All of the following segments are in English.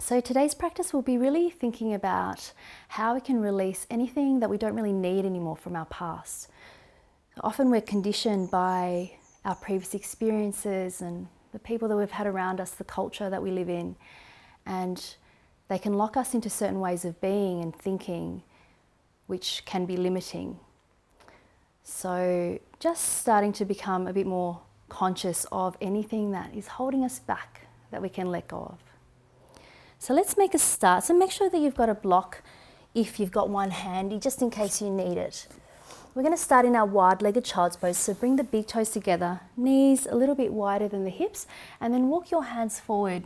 So today's practice will be really thinking about how we can release anything that we don't really need anymore from our past. Often we're conditioned by our previous experiences and the people that we've had around us, the culture that we live in, and they can lock us into certain ways of being and thinking, which can be limiting. So just starting to become a bit more conscious of anything that is holding us back that we can let go of. So let's make a start. So make sure that you've got a block if you've got one handy, just in case you need it. We're going to start in our wide-legged child's pose. So bring the big toes together, knees a little bit wider than the hips, and then walk your hands forward.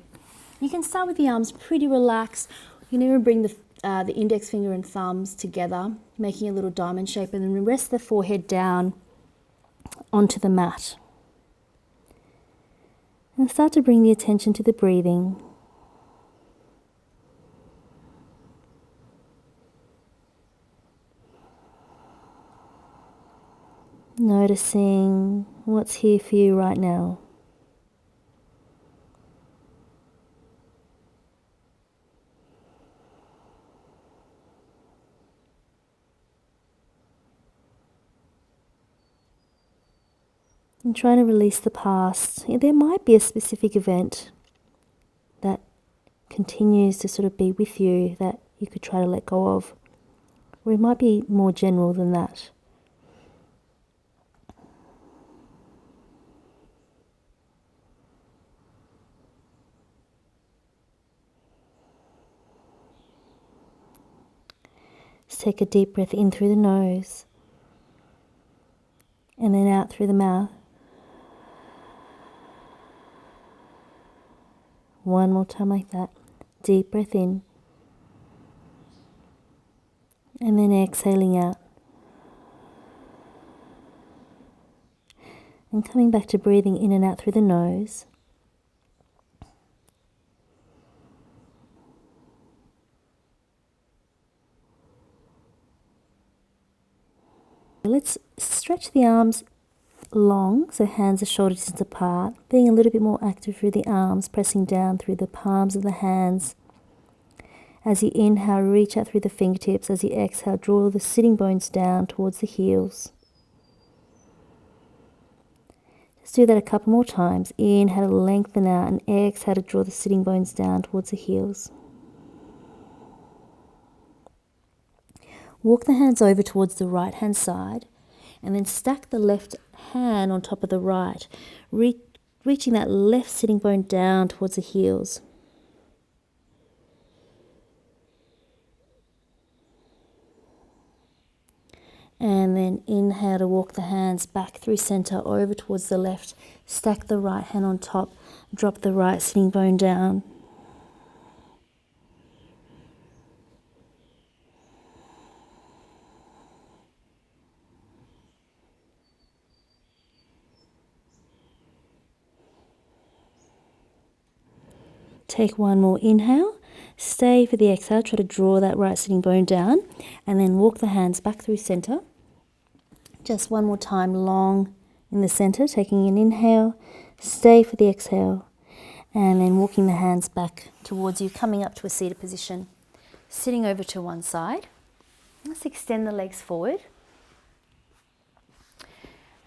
You can start with the arms pretty relaxed. You can even bring the index finger and thumbs together, making a little diamond shape, and then rest the forehead down onto the mat. And start to bring the attention to the breathing. Noticing what's here for you right now. And trying to release the past. There might be a specific event that continues to sort of be with you that you could try to let go of. Or it might be more general than that. Just take a deep breath in through the nose and then out through the mouth. One more time like that. Deep breath in and then exhaling out. And coming back to breathing in and out through the nose. Let's stretch the arms long, so hands are shoulder distance apart, being a little bit more active through the arms, pressing down through the palms of the hands. As you inhale, reach out through the fingertips. As you exhale, draw the sitting bones down towards the heels. Just do that a couple more times. Inhale to lengthen out and exhale to draw the sitting bones down towards the heels. Walk the hands over towards the right hand side and then stack the left hand on top of the right, reaching that left sitting bone down towards the heels. And then inhale to walk the hands back through center over towards the left, stack the right hand on top, drop the right sitting bone down. Take one more inhale, stay for the exhale, try to draw that right sitting bone down, and then walk the hands back through center. Just one more time, long in the center, taking an inhale, stay for the exhale, and then walking the hands back towards you, coming up to a seated position, sitting over to one side. Let's extend the legs forward.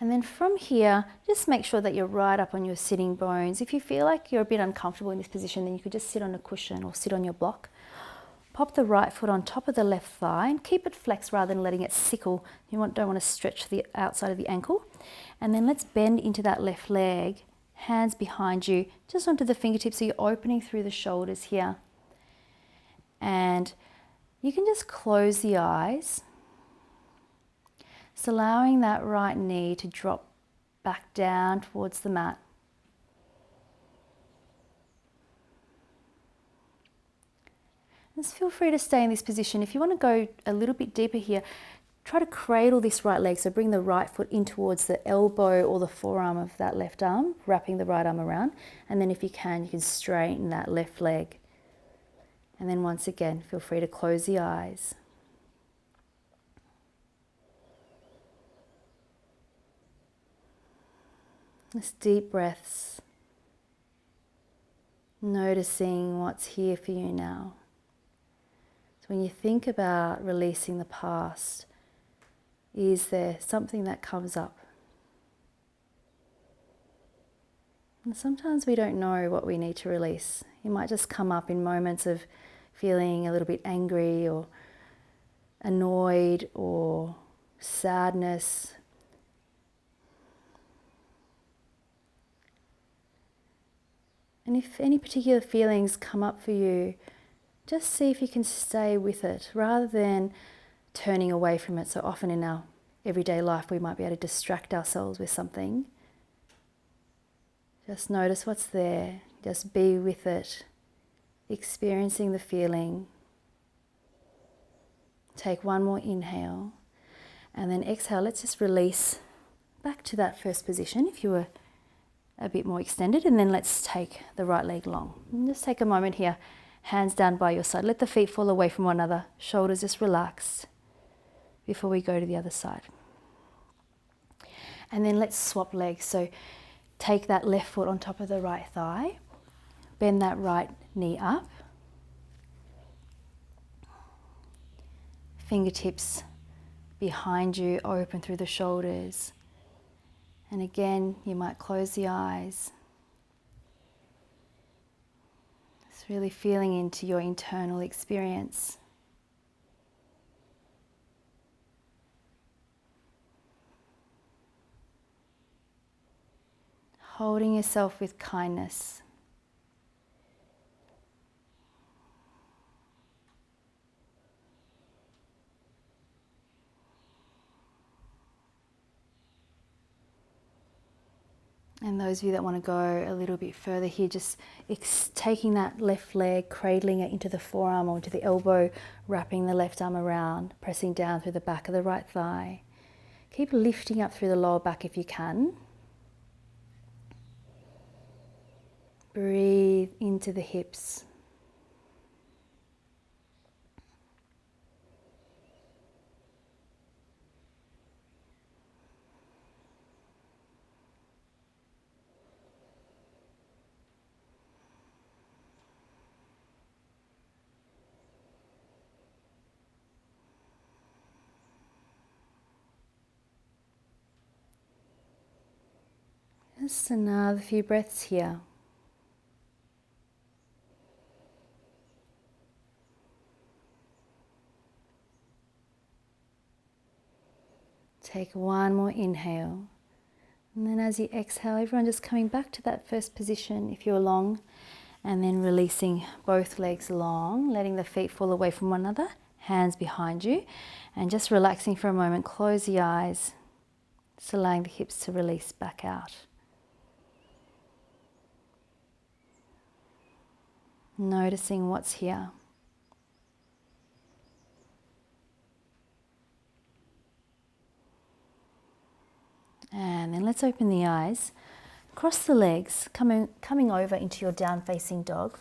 And then from here, just make sure that you're right up on your sitting bones. If you feel like you're a bit uncomfortable in this position, then you could just sit on a cushion or sit on your block. Pop the right foot on top of the left thigh and keep it flexed rather than letting it sickle. You don't want to stretch the outside of the ankle. And then let's bend into that left leg, hands behind you, just onto the fingertips, so you're opening through the shoulders here. And you can just close the eyes. Just allowing that right knee to drop back down towards the mat. Just feel free to stay in this position. If you want to go a little bit deeper here, try to cradle this right leg. So bring the right foot in towards the elbow or the forearm of that left arm, wrapping the right arm around. And then if you can straighten that left leg. And then once again, feel free to close the eyes. Just deep breaths. Noticing what's here for you now. So when you think about releasing the past, is there something that comes up? And sometimes we don't know what we need to release. It might just come up in moments of feeling a little bit angry or annoyed or sadness. And if any particular feelings come up for you, just see if you can stay with it rather than turning away from it. So often in our everyday life we might be able to distract ourselves with something. Just notice what's there, just be with it, experiencing the feeling. Take one more inhale and then exhale. Let's just release back to that first position if you were a bit more extended, and then let's take the right leg long. And just take a moment here, hands down by your side. Let the feet fall away from one another, shoulders just relaxed before we go to the other side. And then let's swap legs. So take that left foot on top of the right thigh, bend that right knee up, fingertips behind you, open through the shoulders. And again, you might close the eyes. Just really feeling into your internal experience. Holding yourself with kindness. And those of you that want to go a little bit further here, just taking that left leg, cradling it into the forearm or into the elbow, wrapping the left arm around, pressing down through the back of the right thigh. Keep lifting up through the lower back if you can. Breathe into the hips. Just another few breaths here. Take one more inhale. And then as you exhale, everyone just coming back to that first position if you're long, and then releasing both legs long, letting the feet fall away from one another, hands behind you, and just relaxing for a moment. Close the eyes, just allowing the hips to release back out. Noticing what's here. And then let's open the eyes. Cross the legs, coming over into your down facing dog.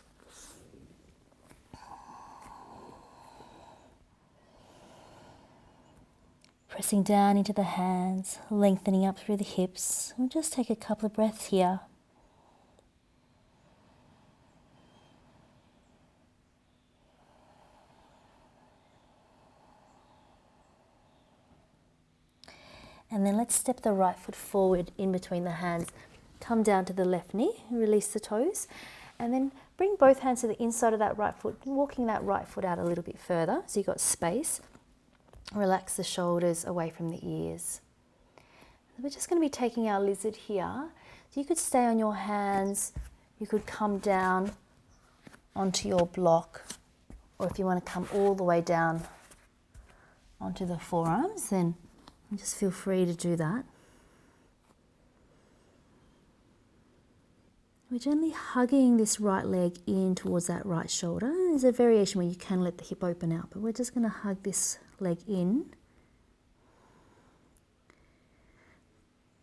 Pressing down into the hands, lengthening up through the hips. We'll just take a couple of breaths here. And then let's step the right foot forward in between the hands. Come down to the left knee, release the toes, and then bring both hands to the inside of that right foot, walking that right foot out a little bit further so you've got space. Relax the shoulders away from the ears. We're just going to be taking our lizard here. So you could stay on your hands, you could come down onto your block, or if you want to come all the way down onto the forearms, then just feel free to do that. We're gently hugging this right leg in towards that right shoulder. There's a variation where you can let the hip open out, but we're just going to hug this leg in.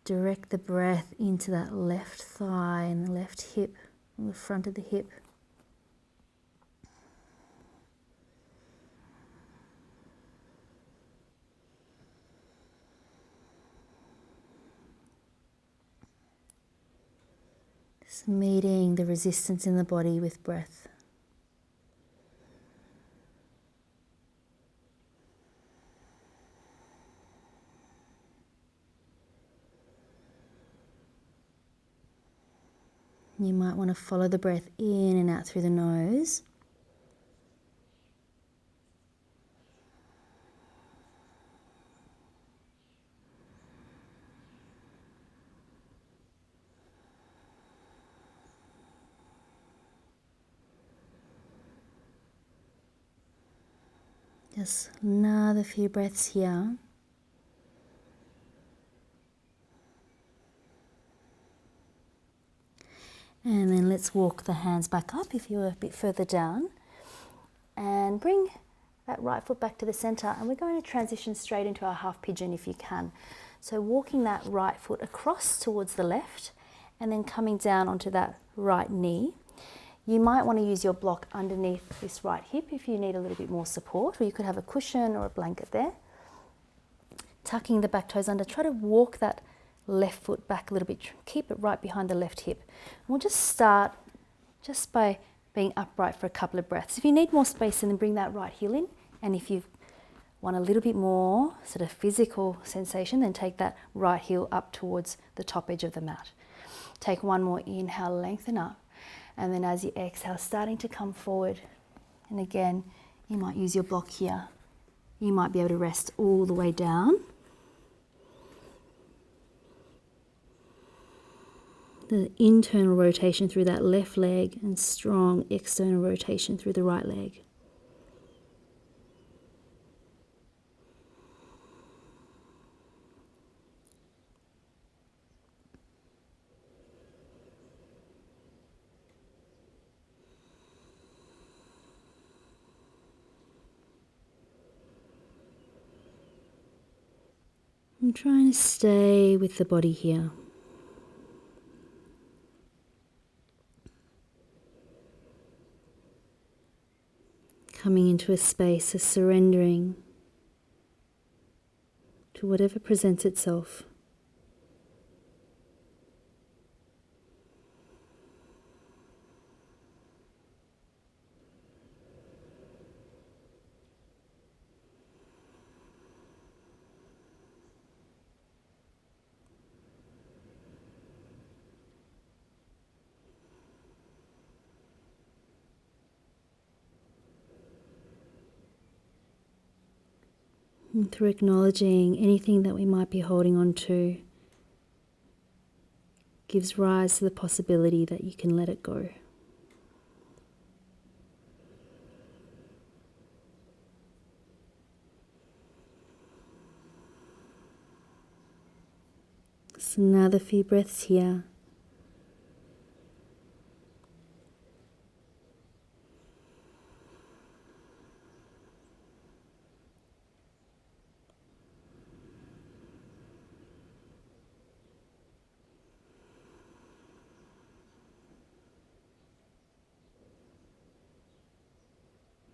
Direct the breath into that left thigh and the left hip, on the front of the hip. Just meeting the resistance in the body with breath. You might want to follow the breath in and out through the nose. Just another few breaths here. And then let's walk the hands back up if you're a bit further down. And bring that right foot back to the center. And we're going to transition straight into our half pigeon if you can. So walking that right foot across towards the left and then coming down onto that right knee. You might want to use your block underneath this right hip if you need a little bit more support, or you could have a cushion or a blanket there. Tucking the back toes under, try to walk that left foot back a little bit, keep it right behind the left hip. And we'll just start just by being upright for a couple of breaths. If you need more space, then bring that right heel in, and if you want a little bit more sort of physical sensation, then take that right heel up towards the top edge of the mat. Take one more inhale, lengthen up. And then as you exhale, starting to come forward. And again, you might use your block here. You might be able to rest all the way down. The internal rotation through that left leg and strong external rotation through the right leg. I'm trying to stay with the body here. Coming into a space of surrendering to whatever presents itself. And through acknowledging anything that we might be holding on to, gives rise to the possibility that you can let it go. So another few breaths here.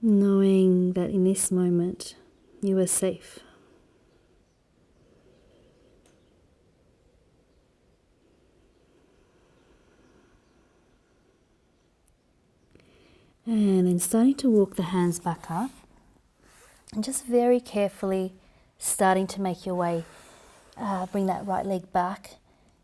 Knowing that in this moment you are safe. And then starting to walk the hands back up and just very carefully starting to make your way, bring that right leg back,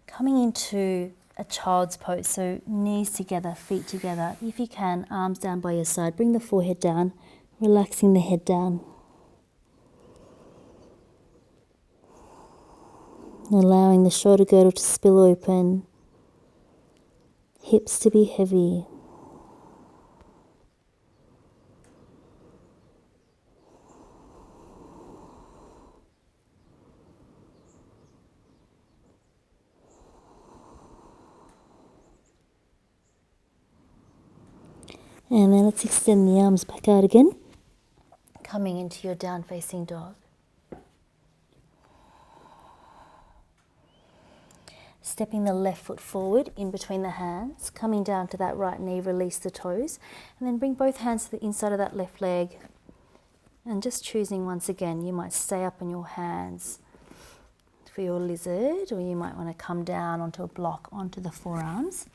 coming into a child's pose, so knees together, feet together. If you can, arms down by your side, bring the forehead down, relaxing the head down. Allowing the shoulder girdle to spill open, hips to be heavy. And then let's extend the arms back out again, coming into your down facing dog. Stepping the left foot forward in between the hands, coming down to that right knee, release the toes, and then bring both hands to the inside of that left leg. And just choosing once again, you might stay up on your hands for your lizard, or you might want to come down onto a block onto the forearms.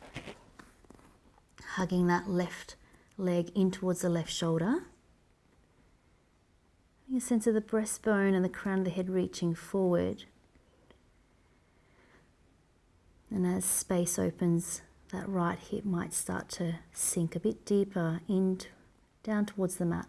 Hugging that left leg in towards the left shoulder. You sense of the breastbone and the crown of the head reaching forward. And as space opens, that right hip might start to sink a bit deeper in, down towards the mat.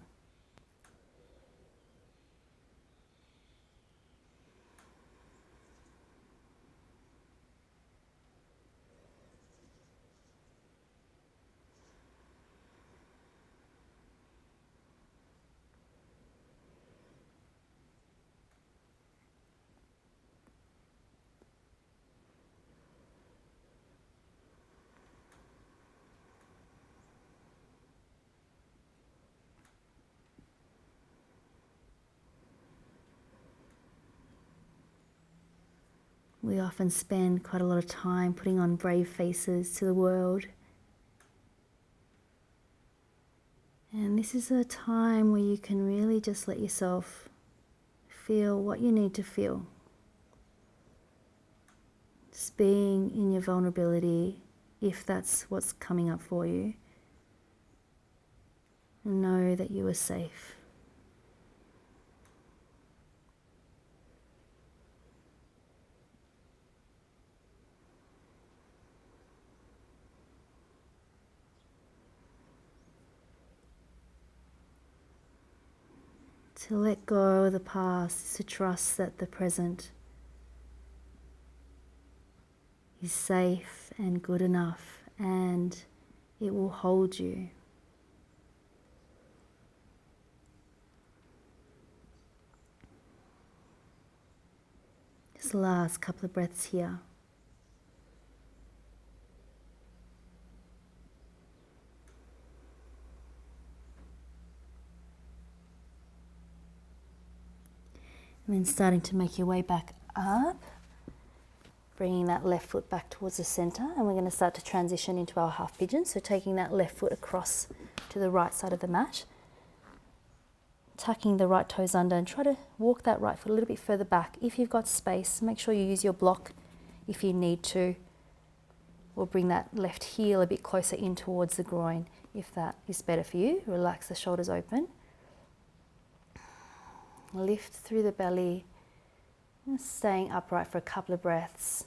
We often spend quite a lot of time putting on brave faces to the world. And this is a time where you can really just let yourself feel what you need to feel. Just being in your vulnerability, if that's what's coming up for you. And know that you are safe. To let go of the past is to trust that the present is safe and good enough, and it will hold you. Just the last couple of breaths here. And then starting to make your way back up, bringing that left foot back towards the center, and we're going to start to transition into our half pigeon. So taking that left foot across to the right side of the mat, tucking the right toes under, and try to walk that right foot a little bit further back. If you've got space, make sure you use your block if you need to, or bring that left heel a bit closer in towards the groin if that is better for you. Relax the shoulders open. Lift through the belly, and staying upright for a couple of breaths.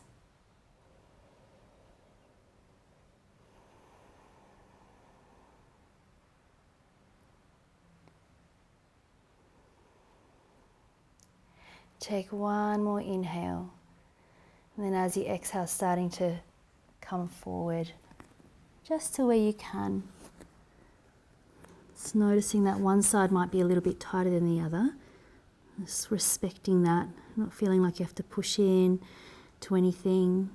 Take one more inhale, and then as you exhale, starting to come forward just to where you can. Just noticing that one side might be a little bit tighter than the other. Just respecting that, not feeling like you have to push in to anything.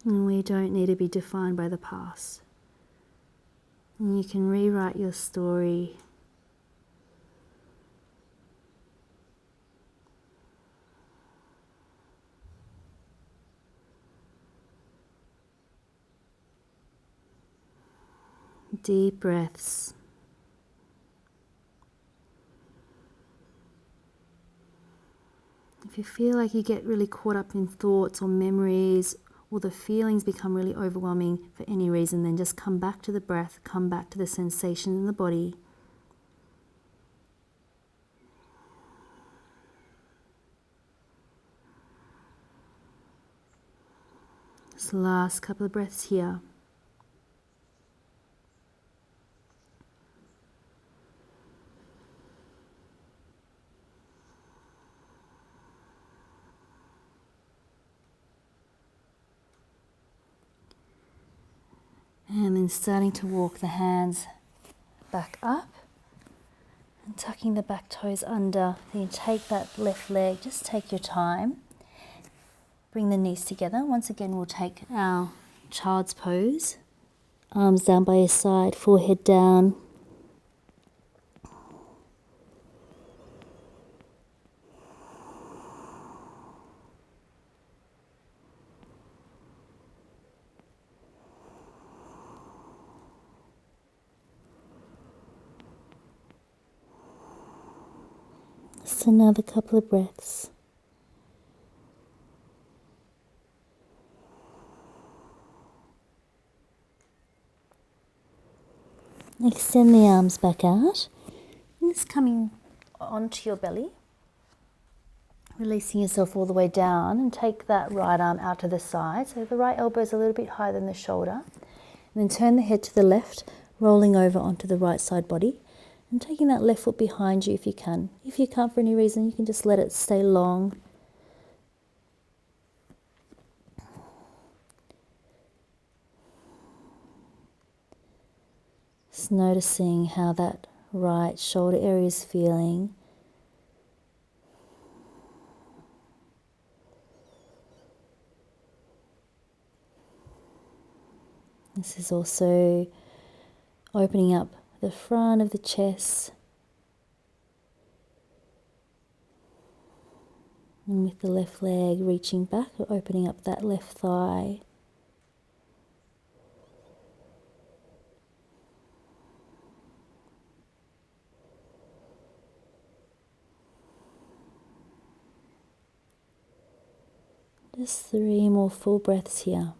And we don't need to be defined by the past. And you can rewrite your story. Deep breaths. If you feel like you get really caught up in thoughts or memories, or the feelings become really overwhelming for any reason, then just come back to the breath, come back to the sensation in the body. Just the last couple of breaths here. And then starting to walk the hands back up and tucking the back toes under. Then take that left leg, just take your time. Bring the knees together. Once again, we'll take our child's pose. Arms down by your side, forehead down. Just another couple of breaths. Extend the arms back out. And just coming onto your belly, releasing yourself all the way down, and take that right arm out to the side. So the right elbow is a little bit higher than the shoulder. And then turn the head to the left, rolling over onto the right side body. And taking that left foot behind you if you can. If you can't for any reason, you can just let it stay long. Just noticing how that right shoulder area is feeling. This is also opening up the front of the chest. And with the left leg reaching back, opening up that left thigh. Just 3 more full breaths here.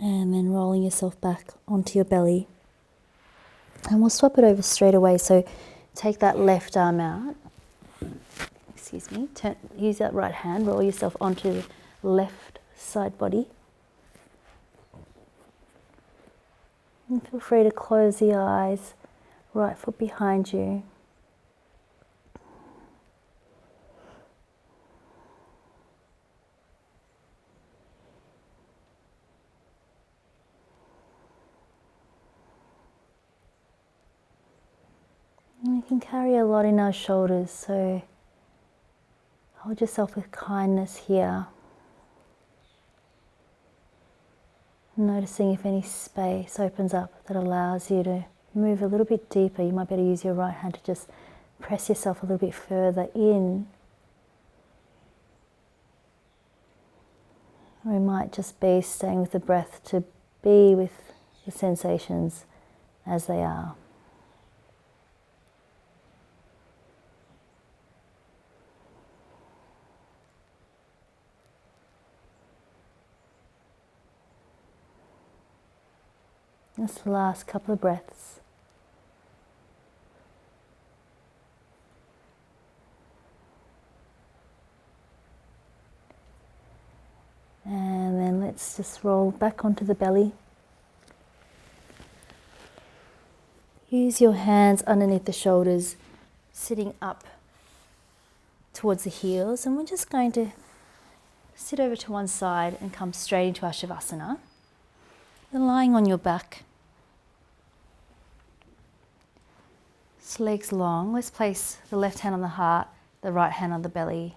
And then rolling yourself back onto your belly. And we'll swap it over straight away. So take that left arm out. Excuse me. Use that right hand. Roll yourself onto the left side body. And feel free to close the eyes. Right foot behind you. We can carry a lot in our shoulders, so hold yourself with kindness here. Noticing if any space opens up that allows you to move a little bit deeper. You might be able to use your right hand to just press yourself a little bit further in. Or it might just be staying with the breath to be with the sensations as they are. Just the last couple of breaths. And then let's just roll back onto the belly. Use your hands underneath the shoulders, sitting up towards the heels, and we're just going to sit over to one side and come straight into our Shavasana. Then lying on your back, legs long. Let's place the left hand on the heart, the right hand on the belly.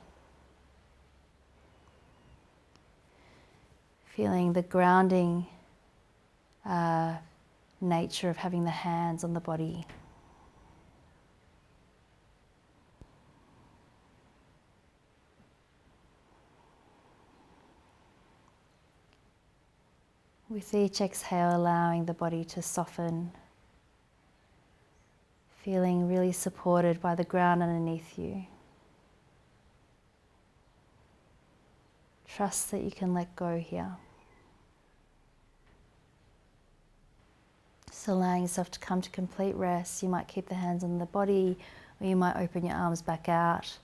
Feeling the grounding nature of having the hands on the body. With each exhale, allowing the body to soften, feeling really supported by the ground underneath you. Trust that you can let go here. Just allowing yourself to come to complete rest. You might keep the hands on the body, or you might open your arms back out.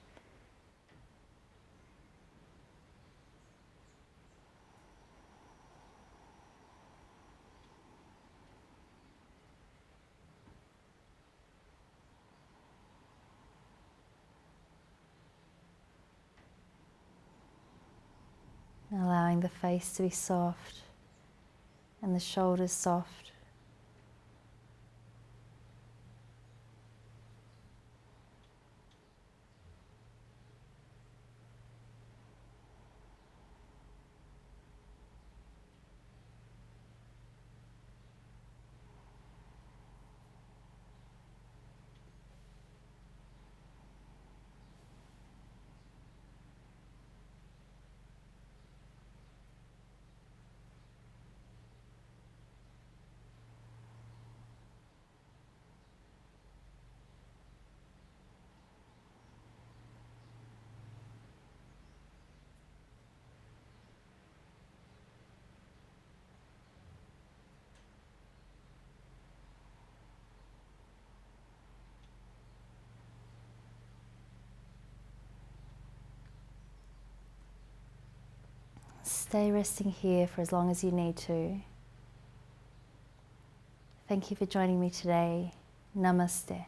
Allowing the face to be soft and the shoulders soft. Stay resting here for as long as you need to. Thank you for joining me today. Namaste.